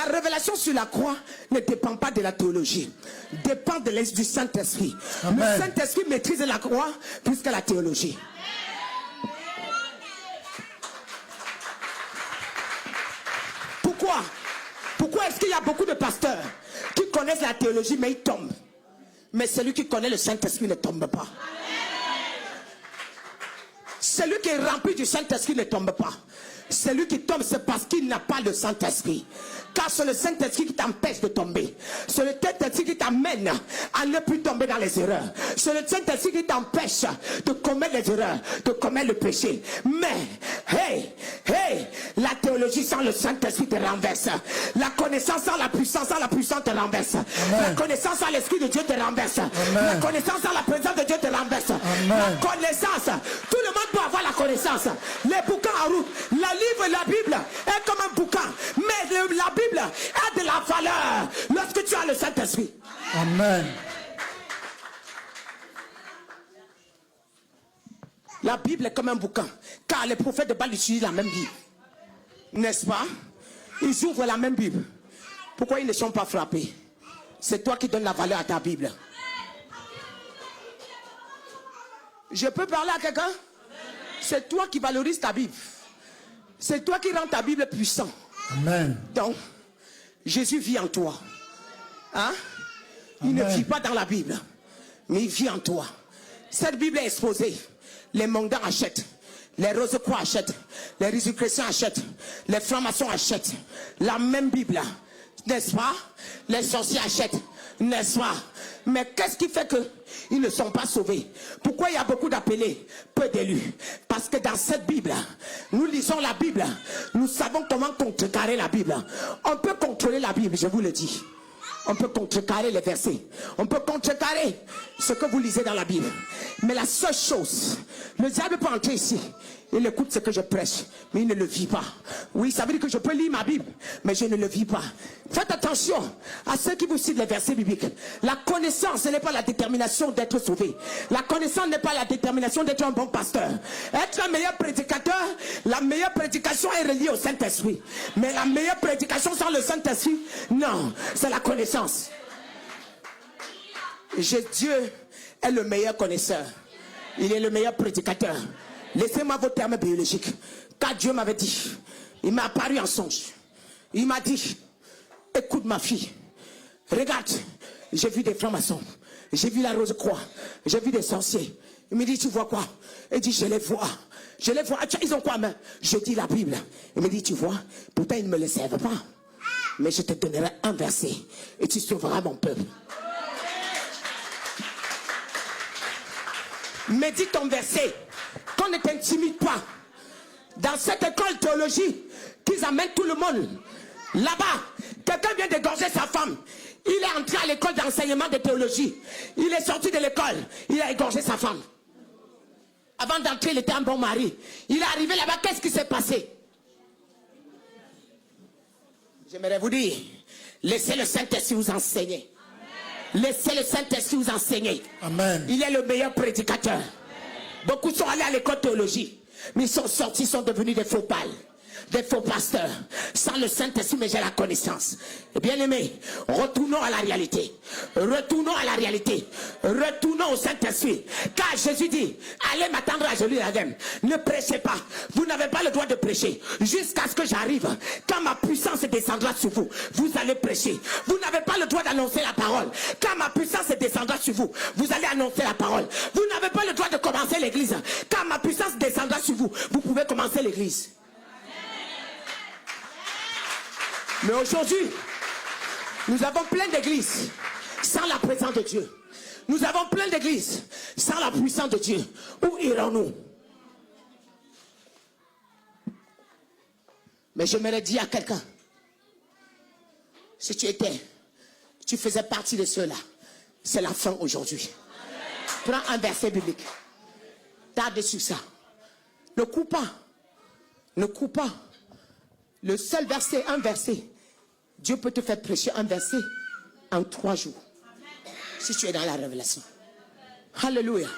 révélation sur la croix ne dépend pas de la théologie, dépend du Saint-Esprit. Le Saint-Esprit maîtrise la croix plus que la théologie. Pourquoi est-ce qu'il y a beaucoup de pasteurs qui connaissent la théologie mais ils tombent? Mais celui qui connaît le Saint-Esprit ne tombe pas. Celui qui est rempli du Saint-Esprit ne tombe pas. Celui qui tombe, c'est parce qu'il n'a pas le Saint-Esprit. Car c'est le Saint-Esprit qui t'empêche de tomber. C'est le Saint-Esprit qui t'amène à ne plus tomber dans les erreurs. C'est le Saint-Esprit qui t'empêche de commettre les erreurs, de commettre le péché. Mais, la théologie sans le Saint-Esprit te renverse. La connaissance sans la puissance te renverse. Amen. La connaissance sans l'Esprit de Dieu te renverse. Amen. La connaissance sans la présence de Dieu te renverse. Amen. La connaissance, tout le monde peut avoir la connaissance. Les bouquins en route, la Bible est comme un bouquin. Mais la Bible a de la valeur lorsque tu as le Saint-Esprit. Amen. La Bible est comme un bouquin. Car les prophètes de Baal utilisent la même Bible. N'est-ce pas? Ils ouvrent la même Bible. Pourquoi ils ne sont pas frappés? C'est toi qui donnes la valeur à ta Bible. Je peux parler à quelqu'un? C'est toi qui valorises ta Bible. C'est toi qui rends ta Bible puissante. Amen. Donc, Jésus vit en toi. Hein? Il ne vit pas dans la Bible, mais il vit en toi. Cette Bible est exposée. Les mondans achètent. Les Rose-Croix achètent. Les Jésus-Chrétiens achètent. Les francs-maçons achètent. La même Bible. N'est-ce pas? Les sorciers achètent. N'est-ce pas? Mais qu'est-ce qui fait qu'ils ne sont pas sauvés? Pourquoi il y a beaucoup d'appelés, peu d'élus? Parce que dans cette Bible, nous lisons la Bible. Nous savons comment contrecarrer la Bible. On peut contrôler la Bible, je vous le dis. On peut contrecarrer les versets. On peut contrecarrer ce que vous lisez dans la Bible. Mais la seule chose, le diable peut entrer ici. Il écoute ce que je prêche, mais il ne le vit pas. Oui, ça veut dire que je peux lire ma Bible, mais je ne le vis pas. Faites attention à ceux qui vous citent les versets bibliques. La connaissance, ce n'est pas la détermination d'être sauvé. La connaissance n'est pas la détermination d'être un bon pasteur. Être un meilleur prédicateur, la meilleure prédication est reliée au Saint-Esprit. Mais la meilleure prédication sans le Saint-Esprit, non, c'est la connaissance. Dieu est le meilleur connaisseur. Il est le meilleur prédicateur. Laissez-moi vos termes biologiques. Car Dieu m'avait dit, il m'a apparu en songe. Il m'a dit, écoute ma fille, regarde, j'ai vu des francs-maçons, j'ai vu la Rose-Croix, j'ai vu des sorciers. Il me dit, tu vois quoi? Il dit, je les vois. Je les vois. Ils ont quoi, main? Je dis la Bible. Il me dit, tu vois, pourtant ils ne me le servent pas. Mais je te donnerai un verset et tu sauveras mon peuple. Médite ton verset. Qu'on ne t'intimide pas. Dans cette école théologie qu'ils amènent tout le monde. Là-bas, quelqu'un vient d'égorger sa femme. Il est entré à l'école d'enseignement de théologie. Il est sorti de l'école. Il a égorgé sa femme. Avant d'entrer, il était un bon mari. Il est arrivé là-bas. Qu'est-ce qui s'est passé? J'aimerais vous dire, laissez le Saint-Esprit vous enseigner. Laissez le Saint-Esprit vous enseigner. Amen. Il est le meilleur prédicateur. Beaucoup sont allés à l'école théologie, mais ils sont sortis, ils sont devenus des faux pâles, des faux pasteurs. Sans le Saint-Esprit, mais j'ai la connaissance. Et bien aimé, retournons à la réalité. Retournons à la réalité. Retournons au Saint-Esprit. Car Jésus dit, allez m'attendre à Jérusalem. Ne prêchez pas. Vous n'avez pas le droit de prêcher. Jusqu'à ce que j'arrive. Quand ma puissance descendra sur vous, vous allez prêcher. Vous n'avez pas le droit d'annoncer la parole. Quand ma puissance descendra sur vous, vous allez annoncer la parole. Vous n'avez pas le droit de commencer l'église. Quand ma puissance descendra sur vous, vous pouvez commencer l'église. Mais aujourd'hui, nous avons plein d'églises sans la présence de Dieu. Nous avons plein d'églises sans la puissance de Dieu. Où irons-nous? Mais je me dis à quelqu'un, si tu faisais partie de ceux-là, c'est la fin aujourd'hui. Prends un verset biblique. Tarde sur ça. Ne coupe pas. Ne coupe pas. Le seul verset, un verset. Dieu peut te faire prêcher un verset en 3 jours. Si tu es dans la révélation. Alléluia.